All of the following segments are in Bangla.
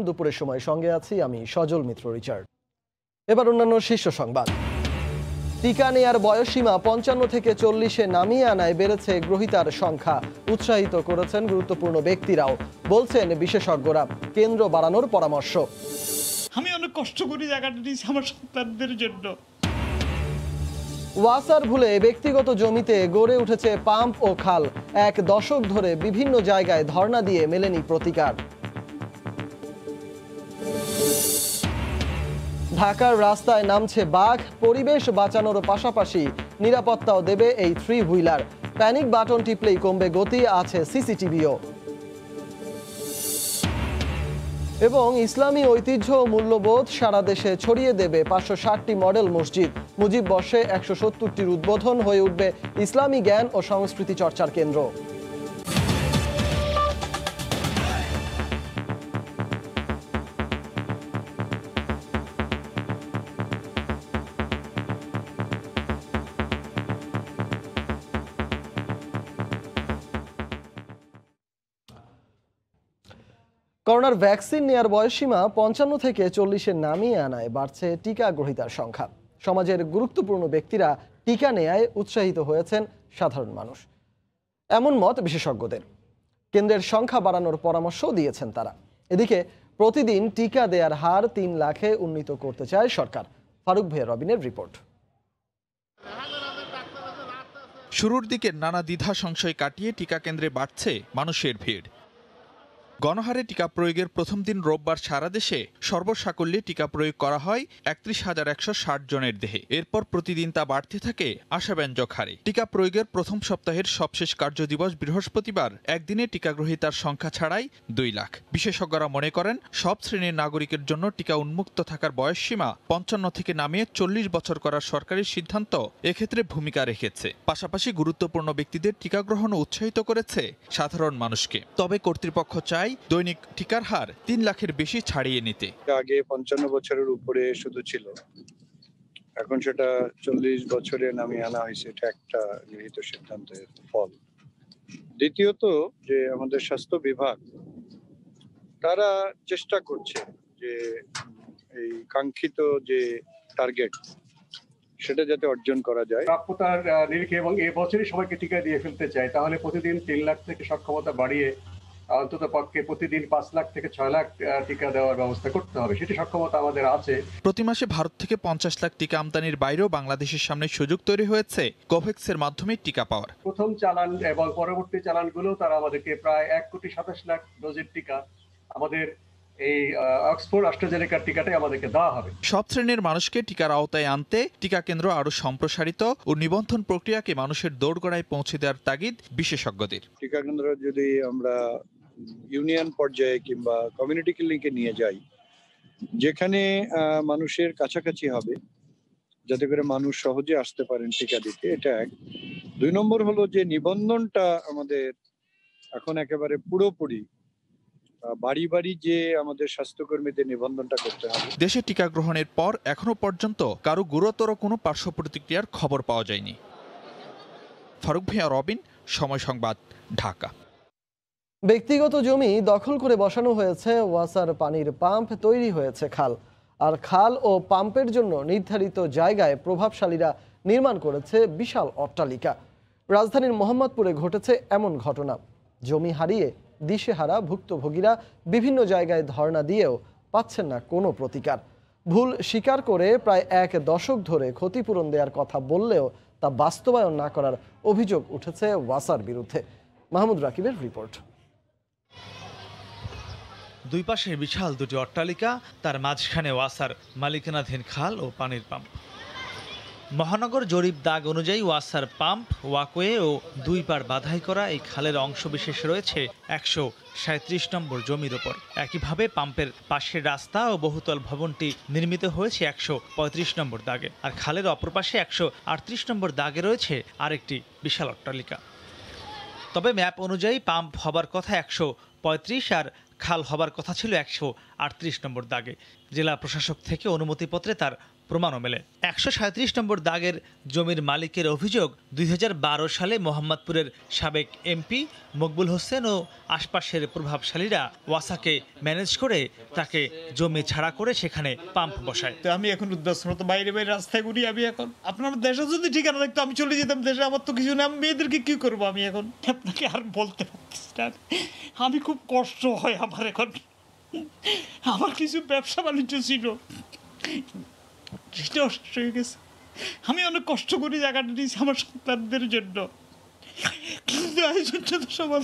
দুপুরের সময় সঙ্গে আছি আমি সজল মিত্র রিচার্ড। এবার অন্যান্য শীর্ষ সংবাদ। টিকা নেয়ার বয়সসীমা 55 থেকে 40-এ নামিয়ে আনায় বেড়েছে গ্রহীতার সংখ্যা। উৎসাহিত করেছেন গুরুত্বপূর্ণ ব্যক্তিরাও। বলছেন বিশেষজ্ঞরা, কেন্দ্র বাড়ানোর পরামর্শ। আমি অনেক কষ্ট করি জায়গাটা নিয়েছি আমার সন্তানদের জন্য। ওয়াসার ভুলে ব্যক্তিগত জমিতে গড়ে উঠেছে পাম্প ও খাল। 1 দশক ধরে বিভিন্ন জায়গায় ধর্ণা দিয়ে মেলেনি প্রতিকার। ঢাকার রাস্তায় নামছে বাঘ। পরিবেশ বাঁচানোর পাশাপাশি নিরাপত্তাও দেবে এই 3 হুইলার। প্যানিক বাটন টিপলেই কমবে গতি, আছে সিসিটিভিও। এবং ইসলামী ঐতিহ্য ও মূল্যবোধ সারা দেশে ছড়িয়ে দেবে 560টি মডেল মসজিদ। মুজিব বর্ষে 170টির উদ্বোধন, হয়ে উঠবে ইসলামী জ্ঞান ও সংস্কৃতি চর্চার কেন্দ্র। করোনার ভ্যাকসিন নেয়ার বয়সসীমা 55 থেকে 40-এ নামিয়ে আনায় বাড়ছে টিকা গ্রহীতার সংখ্যা। সমাজের গুরুত্বপূর্ণ ব্যক্তিরা টিকা নেয়ায় উৎসাহিত হয়েছেন, সাধারণ মানুষ এমন মত বিশেষজ্ঞদের। কেন্দ্রের সংখ্যা বাড়ানোর পরামর্শও দিয়েছেন তারা। এদিকে প্রতিদিন টিকা দেয়ার হার 3 লাখে উন্নীত করতে চায় সরকার। ফারুক ভাইয়া রবিনের রিপোর্ট। শুরুর দিকে নানা দ্বিধা সংশয় কাটিয়ে টিকা কেন্দ্রে বাড়ছে মানুষের ভিড়। গণহারে টিকা প্রয়োগের প্রথম দিন রোববার সারা দেশে সর্বসাকল্যে টিকা প্রয়োগ করা হয় 31,160 জনের দেহে। এরপর প্রতিদিন তা বাড়তে থাকে আশাব্যঞ্জক হারে। টিকা প্রয়োগের প্রথম সপ্তাহের সবশেষ কার্যদিবস বৃহস্পতিবার একদিনে টিকাগ্রহীতার সংখ্যা ছাড়াই 2 লাখ। বিশেষজ্ঞরা মনে করেন, সব শ্রেণীর নাগরিকের জন্য টিকা উন্মুক্ত থাকার বয়সসীমা 55 থেকে নামিয়ে 40 বছর করার সরকারি সিদ্ধান্ত এক্ষেত্রে ভূমিকা রেখেছে। পাশাপাশি গুরুত্বপূর্ণ ব্যক্তিদের টিকা গ্রহণ উৎসাহিত করেছে সাধারণ মানুষকে। তবে কর্তৃপক্ষ চায় দৈনিক টিকার হার 3 লাখের বেশি ছাড়িয়ে নিতে। আগে 55 বছরের উপরে শুধু ছিল, এখন সেটা 40 বছরে নামিয়ে আনা হয়েছে। এটা একটা গৃহীত সিদ্ধান্তের ফল। দ্বিতীয়ত, যে আমাদের স্বাস্থ্য বিভাগ তারা চেষ্টা করছে যে এই কাঙ্ক্ষিত যে টার্গেট সেটা যাতে অর্জন করা যায়। প্রাপ্যতার নিরিখে এবং এই বছরই সবাইকে টিকা দিয়ে ফেলতে চাই, তাহলে প্রতিদিন 3 লাখ থেকে সক্ষমতা বাড়িয়ে অন্তত পক্ষে প্রতিদিন 5 লাখ থেকে 6 লাখ টিকা দেওয়ার ব্যবস্থা করতে হবে। সেটি সক্ষমতা আমাদের আছে। প্রতি মাসে ভারত থেকে 50 লাখ টিকা আমদানির বাইরেও বাংলাদেশের সামনে সুযোগ তৈরি হয়েছে কোভ্যাক্সের মাধ্যমে টিকা পাওয়ার। প্রথম চালান এবং পরবর্তী চালানগুলো তারা আমাদেরকে প্রায় 1,27 লাখ ডোজের টিকা আমাদের এই অক্সফোর্ড অ্যাস্ট্রাজেনেকার টিকাটাই আমাদেরকে দেওয়া হবে। সব শ্রেণীর মানুষকে টিকার আওতায় আনতে টিকা কেন্দ্র আরো সম্প্রসারিত ও নিবন্ধন প্রক্রিয়াকে মানুষের দোরগোড়ায় পৌঁছে দেওয়ার তাগিদ বিশেষজ্ঞদের। টিকা কেন্দ্র যদি আমরা ইউনিয়ন পর্যায়ে কিংবা কমিউনিটি ক্লিনিকে নিয়ে যাই, যেখানে মানুষের কাছাকাছি হবে, যাতে করে মানুষ সহজে আসতে পারেন টিকা দিতে, এটা এক। 2 নম্বর হলো যে নিবন্ধনটা আমাদের এখন একেবারে পুরোপুরি বাড়ি বাড়ি যে আমাদের স্বাস্থ্যকর্মীদের নিবন্ধনটা করতে হবে। দেশে টিকা গ্রহণের পর এখনো পর্যন্ত কারো গুরুতর কোনো পার্শ্ব প্রতিক্রিয়ার খবর পাওয়া যায়নি। ফারুক ভাইয়া রবিন, সময় সংবাদ, ঢাকা। ব্যক্তিগত জমি দখল করে বসানো হয়েছে ওয়াসার পানির পাম্প, তৈরি হয়েছে খাল। আর খাল ও পাম্পের জন্য নির্ধারিত জায়গায় প্রভাবশালীরা নির্মাণ করেছে বিশাল অট্টালিকা। রাজধানীর মোহাম্মদপুরে ঘটেছে এমন ঘটনা। জমি হারিয়ে দিশেহারা ভুক্তভোগীরা বিভিন্ন জায়গায় ধর্ণা দিয়েও পাচ্ছেন না কোনো প্রতিকার। ভুল স্বীকার করে প্রায় 1 দশক ধরে ক্ষতিপূরণ দেওয়ার কথা বললেও তা বাস্তবায়ন না করার অভিযোগ উঠেছে ওয়াসার বিরুদ্ধে। মাহমুদ রাকিবের রিপোর্ট। দুই পাশে বিশাল দুটি অট্টালিকা, তার মাঝখানে ওয়াসার মালিকানাধীন খাল ও পানির পাম্প। মহানগর জরিপ দাগ অনুযায়ী ওয়াসার পাম্প, ওয়াকওয়ে ও 2 পার বাধাই করা এই খালের অংশবিশেষ রয়েছে 137 নম্বর জমির ওপর। একইভাবে পাম্পের পাশের রাস্তা ও বহুতল ভবনটি নির্মিত হয়েছে 135 নম্বর দাগে। আর খালের অপর পাশে 138 নম্বর দাগে রয়েছে আরেকটি বিশাল অট্টালিকা। তবে ম্যাপ অনুযায়ী পাম্প হবার কথা 135 আর খাল হবার কথা ছিল 138 নম্বর দাগে। জেলা প্রশাসক থেকে অনুমতিপত্রে তার প্রমাণও মেলে। 137 নম্বর দাগের জমির মালিকের অভিযোগ, 2012 সালে মোহাম্মদপুরের সাবেক এমপি মকবুল হোসেন ও আশপাশের প্রভাবশালীরা ওয়াসাকে ম্যানেজ করে তাকে জমি ছাড়া করে সেখানে পাম্প বসায়। তো আমি এখন উদ্বাস্ত বাইরে বাইরে রাস্তায় ঘুরি। আমি এখন আপনার দেশে যদি ঠিকানা থাকতো আমি চলে যেতাম দেশে। আমার তো কিছু না, আমি মেয়েদেরকে কি করবো? আমি এখন আপনাকে আর বলতে পারতেছি না। আমি খুব কষ্ট হয় আমার এখন। আমার কিছু ব্যবসা বাণিজ্য ছিল, সেটাও শেষ হয়ে গেছে। আমি অনেক কষ্ট করি জায়গাটা নিয়েছি আমার সন্তানদের জন্য, কিন্তু এই জন্য তো সমাজ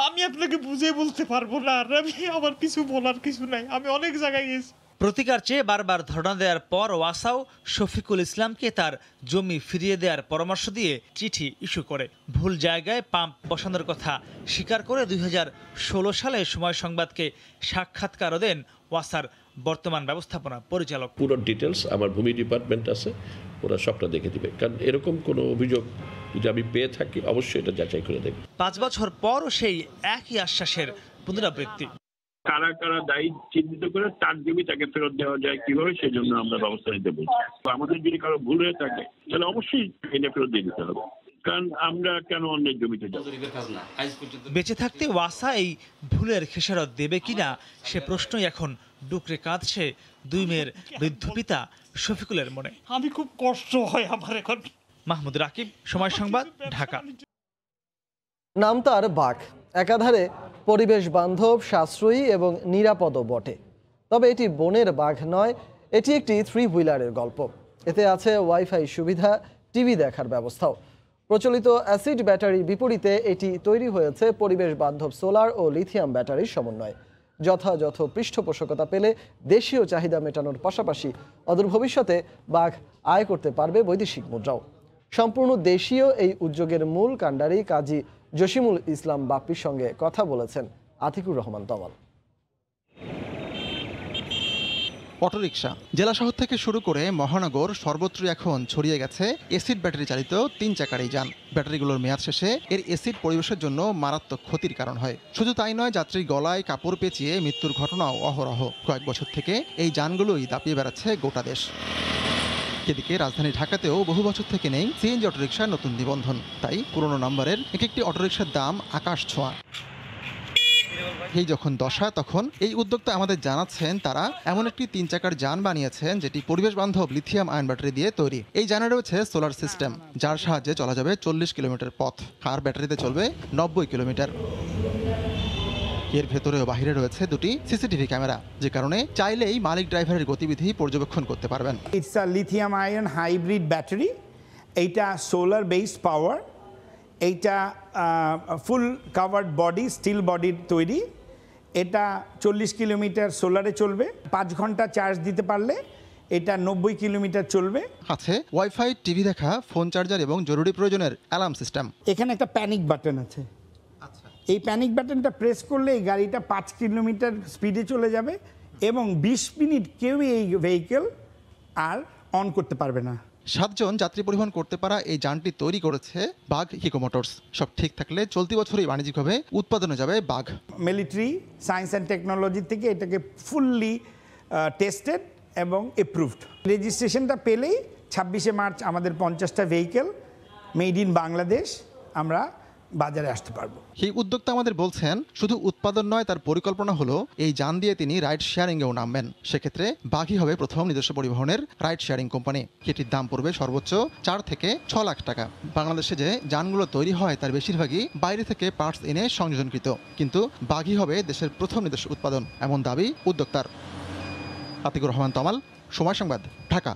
আমি আপনাকে বুঝে বলতে পারবো না। আর আমি আমার কিছু বলার কিছু নাই। আমি অনেক জায়গায় গেছি। প্রতিকার চেয়ে বারবার ধর্ণা দেওয়ার পর ওয়াসাও শফিকুল ইসলামকে তার জমি ফিরিয়ে দেওয়ার পরামর্শ দিয়ে চিঠি ইস্যু করে। ভুল জায়গায় পাম্প বসানোর কথা স্বীকার করে 2016 সালে সময় সংবাদকে সাক্ষাৎকারও দেন ওয়াসার বর্তমান ব্যবস্থাপনা পরিচালক। পুরো ডিটেলস আমার ভূমি ডিপার্টমেন্ট আছে, ওরা সবটা দেখে দিবে। কারণ এরকম কোনো অভিযোগ যদি আমি পেয়ে থাকি অবশ্যই এটা যাচাই করে দেখব। 5 বছর পরও সেই একই আশ্বাসের পুনরাবৃত্তি। কারা কারা দায়ী চিহ্নিত করে তার জমি তাকে ফেরত দেওয়া যায় কিভাবে, সেই জন্য আমরা ব্যবস্থা নিতে বলছি। আমাদের যদি কারো ভুল হয়ে থাকে তাহলে অবশ্যই এনে ফেরত দিয়ে দিতে হবে, কারণ আমরা কেন অন্যের জমিতে যাব। বেঁচে থাকতে ওয়াসা এই ভুলের খেসারত দেবে কিনা সে প্রশ্নই এখন ডুকরে কাঁদছে 2 মেয়ের বৃদ্ধ পিতা শফিকুলের মনে। আমি খুব কষ্ট হয় আমার এখন। মাহমুদ রাকিব, সময় সংবাদ, ঢাকা। নাম তার বাঘ, একাধারে পরিবেশ বান্ধব, সাশ্রয়ী এবং নিরাপদও বটে। তবে এটি বনের বাঘ নয়, এটি একটি 3 হুইলারের গল্প। এতে আছে ওয়াইফাই সুবিধা, টিভি দেখার ব্যবস্থাও। প্রচলিত অ্যাসিড ব্যাটারির বিপরীতে এটি তৈরি হয়েছে পরিবেশ বান্ধব সোলার ও লিথিয়াম ব্যাটারির সমন্বয়ে। যথাযথ পৃষ্ঠপোষকতা পেলে দেশীয় চাহিদা মেটানোর পাশাপাশি অদূর ভবিষ্যতে বাঘ আয় করতে পারবে বৈদেশিক মুদ্রাও। সম্পূর্ণ দেশীয় এই উদ্যোগের মূল কাণ্ডারি কাজী জসিমুল ইসলাম বাপ্পির সঙ্গে কথা বলেছেন আতিকুর রহমান তমাল। অটোরিকশা, জেলা শহর থেকে শুরু করে মহানগর সর্বত্রই এখন ছড়িয়ে গেছে এসিড ব্যাটারি চালিত 3 চাকার এই যান। ব্যাটারিগুলোর মেয়াদ শেষে এর এসিড পরিবেশের জন্য মারাত্মক ক্ষতির কারণ হয়। শুধু তাই নয়, যাত্রীর গলায় কাপড় পেঁচিয়ে মৃত্যুর ঘটনাও অহরহ। কয়েক বছর থেকে এই যানগুলোই দাপিয়ে বেড়াচ্ছে গোটা দেশ। এদিকে রাজধানী ঢাকাতেও বহু বছর থেকে নেই সিএনজি অটোরিকশার নতুন নিবন্ধন। তাই পুরনো নম্বরের একটি অটোরিকশার দাম আকাশ ছোঁয়া। এই যখন দশা, তখন এই উদ্যোক্তা আমাদের জানাচ্ছেন তারা এমন একটি 3 চাকার যান বানিয়েছেন যেটি পরিবেশ বান্ধব লিথিয়াম আয়ন ব্যাটারি দিয়ে তৈরি। এই যানে রয়েছে সোলার সিস্টেম, যার সাহায্যে চলা যাবে 40 কিলোমিটার পথ, আর ব্যাটারিতে চলবে 90 কিলোমিটার। এর ভেতরে ও বাহিরে রয়েছে 2টি সিসিটিভি ক্যামেরা, যে কারণে চাইলেই মালিক ড্রাইভারের গতিবিধি পর্যবেক্ষণ করতে পারবেন। It's a lithium ion hybrid battery. এইটা সোলার বেসড পাওয়ার, এইটা ফুল কাভার্ড বডি, স্টিল বডির তৈরি। এটা 40 কিলোমিটার সোলারে চলবে। 5 ঘন্টা চার্জ দিতে পারলে এটা 90 কিলোমিটার চলবে। আছে ওয়াইফাই, টিভি দেখা, ফোন চার্জার এবং জরুরি প্রয়োজনের অ্যালার্ম সিস্টেম। এখানে একটা প্যানিক বাটন আছে। এই প্যানিক বাটনটা প্রেস করলে এই গাড়িটা 5 কিলোমিটার স্পিডে চলে যাবে এবং 20 মিনিট কেউ এই ভেহিকেল আর অন করতে পারবে না। 7 জন যাত্রী পরিবহন করতে পারা এই যানটি তৈরি করেছে বাঘ ইকো মোটরস। সব ঠিক থাকলে চলতি বছরই বাণিজ্যিকভাবে উৎপাদনে যাবে বাঘ। মিলিটারি সায়েন্স অ্যান্ড টেকনোলজি থেকে এটাকে ফুললি টেস্টেড এবং এপ্রুভড। রেজিস্ট্রেশনটা পেলেই 26শে মার্চ আমাদের 50টা ভেহিকেল মেড ইন বাংলাদেশ আমরা বাজারে আসতে পারবো। এই উদ্যোক্তা আমাদের বলছেন শুধু উৎপাদন নয়, তার পরিকল্পনা হলো এই যান দিয়ে তিনি রাইড শেয়ারিংয়েও নামবেন। সেক্ষেত্রে বাঘই হবে প্রথম নিজস্ব পরিবহনের রাইড শেয়ারিং কোম্পানি। এটির দাম পড়বে সর্বোচ্চ 4 থেকে 6 লাখ টাকা। বাংলাদেশে যে যানগুলো তৈরি হয় তার বেশিরভাগই বাইরে থেকে পার্টস এনে সংযোজনকৃত, কিন্তু বাঘই হবে দেশের প্রথম নিজস্ব উৎপাদন, এমন দাবি উদ্যোক্তার। আতিকুর রহমান তমাল, সময় সংবাদ, ঢাকা।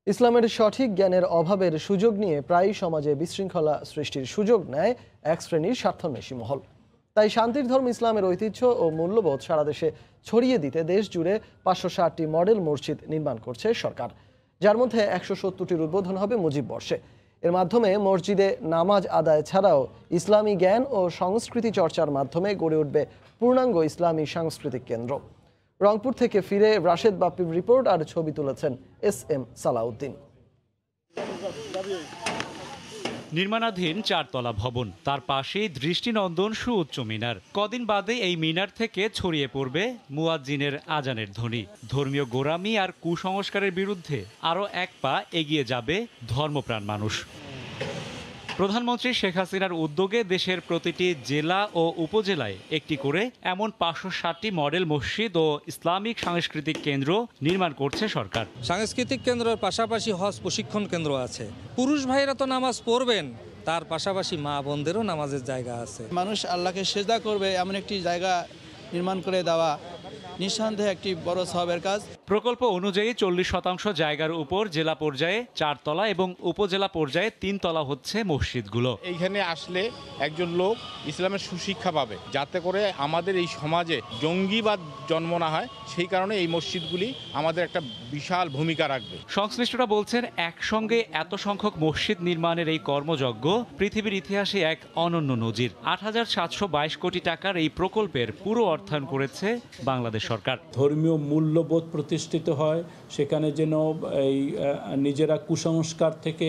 ইসলামের সঠিক জ্ঞানের অভাবের সুযোগ নিয়ে প্রায়ই সমাজে বিশৃঙ্খলা সৃষ্টির সুযোগ নেয় এক শ্রেণীর স্বার্থান্বেষী মহল। তাই শান্তির ধর্ম ইসলামের ঐতিহ্য ও মূল্যবোধ সারা দেশে ছড়িয়ে দিতে দেশ জুড়ে 560টি মডেল মসজিদ নির্মাণ করছে সরকার, যার মধ্যে 170টির উদ্বোধন হবে মুজিব বর্ষে। এর মাধ্যমে মসজিদে নামাজ আদায় ছাড়াও ইসলামী জ্ঞান ও সংস্কৃতি চর্চার মাধ্যমে গড়ে উঠবে পূর্ণাঙ্গ ইসলামী সাংস্কৃতিক কেন্দ্র। রংপুর থেকে ফিরে রাশেদ বাপ্পির রিপোর্ট আর ছবি তুলেছেন SM সালাউদ্দিন। নির্মাণাধীন 4 তলা ভবন, তার পাশেই দৃষ্টিনন্দন সুউচ্চ মিনার। কদিন বাদে এই মিনার থেকে ছড়িয়ে পড়বে মুয়াজ্জিনের আজানের ধ্বনি। ধর্মীয় গোঁড়ামি আর কুসংস্কারের বিরুদ্ধে আরও এক পা এগিয়ে যাবে ধর্মপ্রাণ মানুষ। প্রধানমন্ত্রী শেখ হাসিনার উদ্যোগে দেশের প্রতিটি জেলা ও উপজেলায় একটি করে এমন 560টি মডেল মসজিদ ও ইসলামিক সাংস্কৃতিক কেন্দ্র নির্মাণ করছে সরকার। সাংস্কৃতিক কেন্দ্রের পাশাপাশি হজ প্রশিক্ষণ কেন্দ্র আছে। পুরুষ ভাইরা তো নামাজ পড়বেন, তার পাশাপাশি মা বোনদেরও নামাজের জায়গা আছে। মানুষ আল্লাহকে সেজদা করবে এমন একটি জায়গা নির্মাণ করে দেওয়া নিঃসন্দেহে একটি বড় সওয়াবের কাজ। প্রকল্প অনুযায়ী 40% জায়গার উপর জেলা পর্যায়ে 4 তলা এবং উপজেলা পর্যায়ে 3 তলা হচ্ছে মসজিদগুলো। এইখানে আসলে একজন লোক ইসলামের সুশিক্ষা পাবে, যাতে করে আমাদের এই সমাজে জঙ্গিবাদ জন্ম না হয়। সেই কারণে এই মসজিদগুলি আমাদের একটা বিশাল ভূমিকা রাখবে। সংশ্লিষ্টরা বলছেন, একসঙ্গে এত সংখ্যক মসজিদ নির্মাণের এই কর্মযজ্ঞ পৃথিবীর ইতিহাসে এক অনন্য নজির। 8,722 কোটি টাকার এই প্রকল্পের পুরো অর্থায়ন করেছে বাংলাদেশ সরকার। ধর্মীয় মূল্যবোধ প্রতিষ্ঠিত হয়, সেখানে যেন এই নিজেরা কুসংস্কার থেকে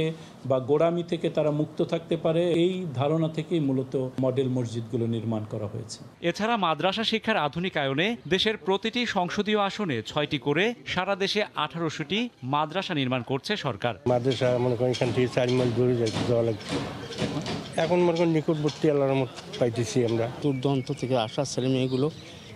বা গোঁড়ামি থেকে তারা মুক্ত থাকতে পারে, এই ধারণা থেকেই মূলত মডেল মসজিদগুলো নির্মাণ করা হয়েছে। এছাড়া মাদ্রাসা শিক্ষার আধুনিকায়নে দেশের প্রতিটি সংসদীয় আসনে 6টি করে সারা দেশে 1800টি মাদ্রাসা নির্মাণ করছে সরকার। মাদ্রাসা মনে করেন এখান থেকে 4 মাইল দূরে যাওয়া লাগছে, এখন মনে করেন নিকটবর্তী আল্লাহর মত পাইতেছি আমরা। দূর দূরান্ত থেকে আসা ছেলে মেয়েগুলো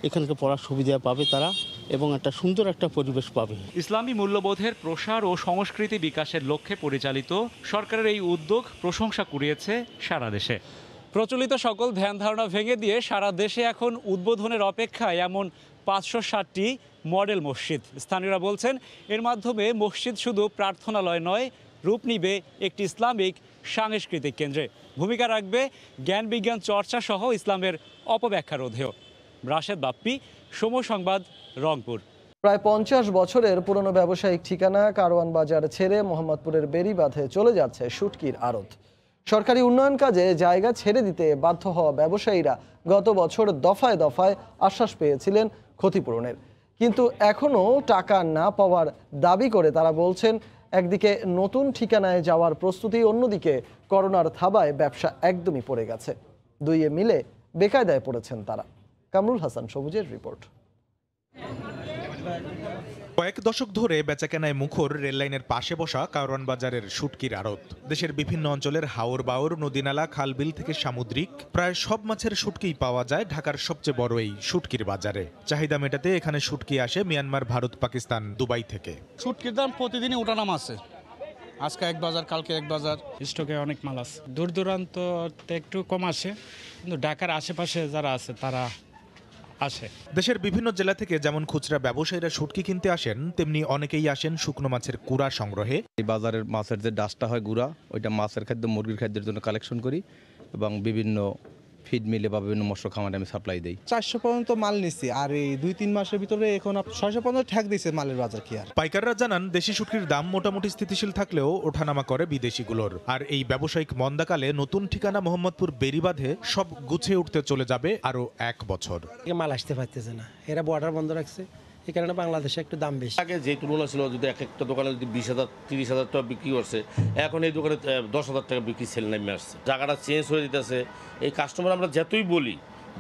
এখানকে পড়ার সুবিধা পাবে তারা, এবং একটা সুন্দর একটা পরিবেশ পাবে। ইসলামী মূল্যবোধের প্রসার ও সংস্কৃতি বিকাশের লক্ষ্যে পরিচালিত সরকারের এই উদ্যোগ প্রশংসা কুড়িয়েছে সারা দেশে। প্রচলিত সকল ধ্যান ধারণা ভেঙে দিয়ে সারা দেশে এখন উদ্বোধনের অপেক্ষায় এমন 560টি মডেল মসজিদ। স্থানীয়রা বলছেন, এর মাধ্যমে মসজিদ শুধু প্রার্থনালয় নয়, রূপ নিবে একটি ইসলামিক সাংস্কৃতিক কেন্দ্রে। ভূমিকা রাখবে জ্ঞান বিজ্ঞান চর্চা সহ ইসলামের অপব্যাখ্যা রোধেও। রাশেদ বাপ্পি, সময় সংবাদ, রংপুর। প্রায় 50 বছরের পুরনো ব্যবসায়িক ঠিকানা কারওয়ান বাজার ছেড়ে মোহাম্মদপুরের বেড়িবাঁধে চলে যাচ্ছে শুটকির আড়ত। সরকারি উন্নয়ন কাজে জায়গা ছেড়ে দিতে বাধ্য হওয়া ব্যবসায়ীরা গত বছর দফায় দফায় আশ্বাস পেয়েছিলেন ক্ষতিপূরণের, কিন্তু এখনও টাকা না পাওয়ার দাবি করে তারা বলছেন, একদিকে নতুন ঠিকানায় যাওয়ার প্রস্তুতি, অন্যদিকে করোনার থাবায় ব্যবসা একদমই পড়ে গেছে। দুইয়ে মিলে বেকায়দায় পড়েছেন তারা। কামরুল হাসান সবুজের রিপোর্ট। কয়েক দশক ধরে বেচাকেনায় মুখর রেললাইনের পাশে বসা কারওয়ান বাজারের শুটকির আড়ত। দেশের বিভিন্ন অঞ্চলের হাওর বাওর, নদীনালা, খালবিল থেকে সামুদ্রিক প্রায় সব মাছের শুটকিই পাওয়া যায় ঢাকার সবচেয়ে বড় এই শুটকির বাজারে। চাহিদা মেটাতে এখানে শুটকি আসে মিয়ানমার, ভারত, পাকিস্তান, দুবাই থেকে। শুটকির দাম প্রতিদিনই ওঠানাম আছে, আজকে এক বাজার, কালকে এক বাজার। স্টকে অনেক মাল আছে, দূর দূরান্ত একটু কম আসে, কিন্তু ঢাকার আশেপাশে যারা আছে তারা আসে। দেশের বিভিন্ন জেলা থেকে যেমন খুচরা ব্যবসায়ীরা শুটকি কিনতে আসেন, তেমনি অনেকেই আসেন শুকনো মাছের কুড়া সংগ্রহে। এই বাজারের মাছের যে ডাস্টটা হয় গুঁড়া, ওইটা মাছের খাদ্য, মুরগির খাদ্যের জন্য কালেকশন করি এবং বিভিন্ন ফিড মিলে বা বিভিন্ন মৎস্য খামারে আমি সাপ্লাই দিই। 400 পর্যন্ত মাল নিচ্ছি, আর এই 2-3 মাসের ভিতরে এখন 600 পর্যন্ত ঠেক দিচ্ছে মালের বাজার। কি আর পাইকাররা জানান, দেশি শুটকির দাম মোটামুটি স্থিতিশীল থাকলেও ওঠানামা করে বিদেশিগুলোর। আর এই ব্যবসায়িক মন্দাকালে নতুন ঠিকানা মোহাম্মদপুর বেড়িবাঁধে সব গুছিয়ে উঠতে চলে যাবে আরো 1 বছর। মাল আসতে পারতেছে না, এরা বর্ডার বন্ধ রাখছে, এই কারণে বাংলাদেশে একটু দাম বেশি। আগে যে তুলনা ছিল, যদি এক একটা দোকানে যদি 20,000 30,000 টাকা বিক্রি করছে, এখন এই দোকানে 10,000 টাকা বিক্রি সেল নেমে আসছে। জায়গাটা চেঞ্জ হয়ে যেতেছে। এই কাস্টমার আমরা যতই বলি,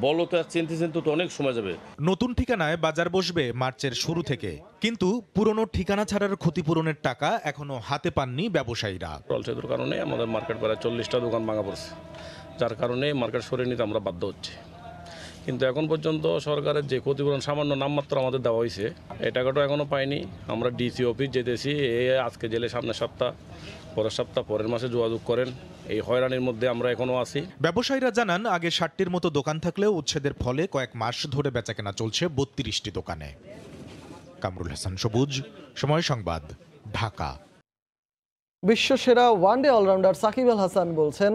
বলো তো চিনতে তো অনেক সময় যাবে। নতুন ঠিকানায় বাজার বসবে মার্চের শুরু থেকে, কিন্তু পুরনো ঠিকানা ছাড়ার ক্ষতিপূরণের টাকা এখনো হাতে পাননি ব্যবসায়ীরা। টলসেতুর কারণে আমাদের মার্কেট প্রায় 40টা দোকান ভাঙা পড়ছে, যার কারণে মার্কেট সরিয়ে নিতে আমরা বাধ্য হচ্ছি। কিন্তু এখন পর্যন্ত সরকারের যে ক্ষতিপূরণ সামান্য নামমাত্র আমাদের দেওয়া হয়েছে, এই টাকাটা এখনও পাইনি। আমরা ডিসি অফিস যেতেছি, আজকে জেলে সামনের সপ্তাহ, পরের সপ্তাহ, পরের মাসে যোগাযোগ করেন। এই হয়রানির মধ্যে আমরা এখনও আছি। ব্যবসায়ীরা জানান, আগে 60টির মতো দোকান থাকলেও উচ্ছেদের ফলে কয়েক মাস ধরে বেচাকেনা চলছে 32টি দোকানে। কামরুল হাসান সবুজ, সময় সংবাদ, ঢাকা। বিশ্বসেরা ওয়ানডে অলরাউন্ডার সাকিব আল হাসান বলছেন,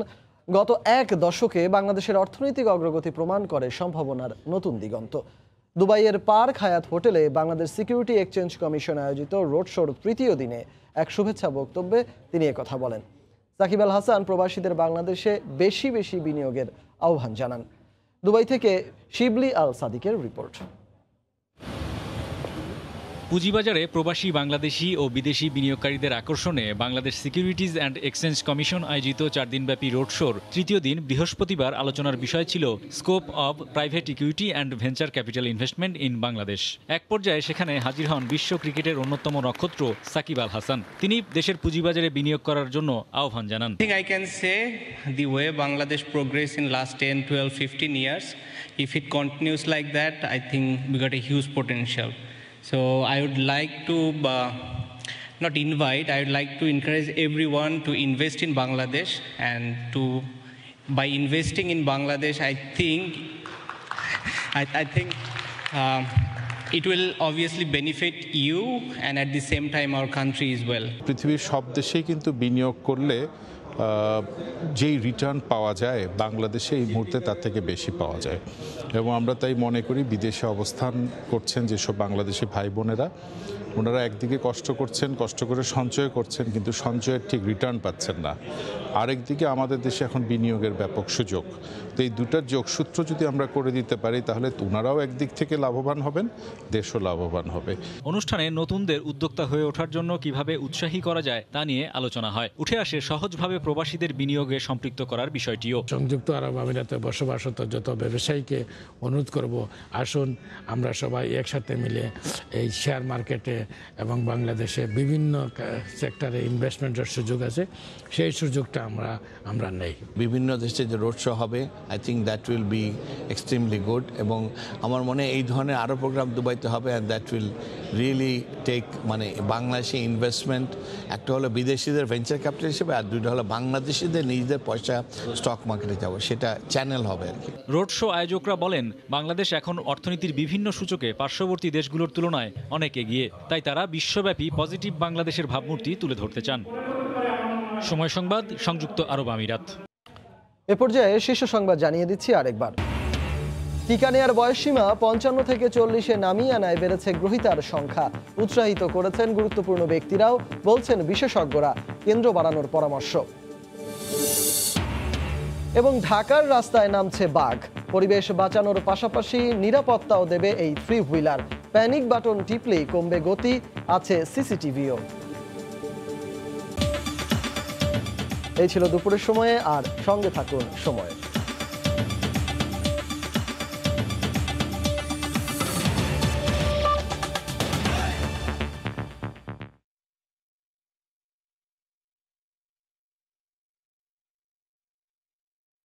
গত 1 দশকে বাংলাদেশের অর্থনৈতিক অগ্রগতি প্রমাণ করে সম্ভাবনার নতুন দিগন্ত। দুবাইয়ের পার্ক হায়াত হোটেলে বাংলাদেশ সিকিউরিটি এক্সচেঞ্জ কমিশন আয়োজিত রোড শোর 3য় দিনে এক শুভেচ্ছা বক্তব্যে তিনি একথা বলেন। সাকিব আল হাসান প্রবাসীদের বাংলাদেশে বেশি বেশি বিনিয়োগের আহ্বান জানান। দুবাই থেকে শিবলি আল সাদিকের রিপোর্ট। পুঁজিবাজারে প্রবাসী বাংলাদেশি ও বিদেশি বিনিয়োগকারীদের আকর্ষণে Bangladesh securities and exchange commission আয়োজিত 4 দিনব্যাপী রোড শোর তৃতীয় দিন বৃহস্পতিবার আলোচনার বিষয় ছিল scope of private equity and venture capital investment in Bangladesh. এক পর্যায়ে সেখানে হাজির হন বিশ্ব ক্রিকেটের অন্যতম নক্ষত্র সাকিব আল হাসান। তিনি দেশের পুঁজিবাজারে বিনিয়োগ করার জন্য আহ্বান জানান। I can say the way Bangladesh progressed in last 10, 12, 15 years, if it continues like that, I think we got a huge potential. So I would like to not invite, I would like to encourage everyone to invest in Bangladesh, and by investing in Bangladesh, I think it will obviously benefit you and at the same time our country as well. পৃথিবীর সব দেশেই কিন্তু বিনিয়োগ করলে যেই রিটার্ন পাওয়া যায় বাংলাদেশে এই মুহূর্তে তার থেকে বেশি পাওয়া যায়, এবং আমরা তাই মনে করি বিদেশে অবস্থান করছেন যেসব বাংলাদেশি ভাই বোনেরা, ওনারা একদিকে কষ্ট করছেন, কষ্ট করে সঞ্চয় করছেন, কিন্তু সঞ্চয়ের ঠিক রিটার্ন পাচ্ছেন না। আরেকদিকে আমাদের দেশে এখন বিনিয়োগের ব্যাপক সুযোগ। তো এই দুটার যোগসূত্র যদি আমরা করে দিতে পারি তাহলে ওনারাও একদিক থেকে লাভবান হবেন, দেশও লাভবান হবে। অনুষ্ঠানে নতুনদের উদ্যোক্তা হয়ে ওঠার জন্য কিভাবে উৎসাহী করা যায় তা নিয়ে আলোচনা হয়। উঠে আসে সহজভাবে প্রবাসীদের বিনিয়োগে সম্পৃক্ত করার বিষয়টিও। সংযুক্ত আরব আমিরাতে বসবাসরত যত ব্যবসায়ীকে অনুরোধ করব, আসুন আমরা সবাই একসাথে মিলে এই শেয়ার মার্কেটে এবং বাংলাদেশে বিভিন্ন সেক্টরে ইনভেস্টমেন্টের সুযোগ আছে, সেই সুযোগটা আমরা নেই। বিভিন্ন দেশে যে রোড শো হবে, I think that will be extremely good, এবং আমার মনে হয় এই ধরনের আরও প্রোগ্রাম দুবাইতে হবে, and that will really take মানে বাংলাদেশে ইনভেস্টমেন্ট, একটা হলো বিদেশিদের ভেঞ্চার ক্যাপিটাল হিসেবে, আর দুইটা হলো বাংলাদেশিদের নিজেদের পয়সা স্টক মার্কেটে যাবো, সেটা চ্যানেল হবে আর কি। রোড শো আয়োজকরা বলেন, বাংলাদেশ এখন অর্থনীতির বিভিন্ন সূচকে পার্শ্ববর্তী দেশগুলোর তুলনায় অনেক এগিয়ে, তাই তারা বিশ্বব্যাপী পজিটিভ বাংলাদেশের ভাবমূর্তি তুলে ধরতে চান। সময় সংবাদ, সংযুক্ত আরব আমিরাত। এ পর্যায়ে শীর্ষ সংবাদ জানিয়ে দিচ্ছি আরেকবার। টিকা নেয়ার বয়সসীমা 55 থেকে 40-এ নামিয়ে আনায় বেড়েছে গ্রহীতার সংখ্যা। উৎসাহিত করেছেন গুরুত্বপূর্ণ ব্যক্তিরাও, বলছেন বিশেষজ্ঞরা। কেন্দ্র বাড়ানোর পরামর্শ। এবং ঢাকার রাস্তায় নামছে বাঘ। পরিবেশ বাঁচানোর পাশাপাশি নিরাপত্তাও দেবে এই 3 হুইলার। প্যানিক বাটন টিপলেই কমবে গতি, আছে সিসিটিভিও। এই ছিল দুপুরের সময়ে, আর সঙ্গে থাকুন সময়ে।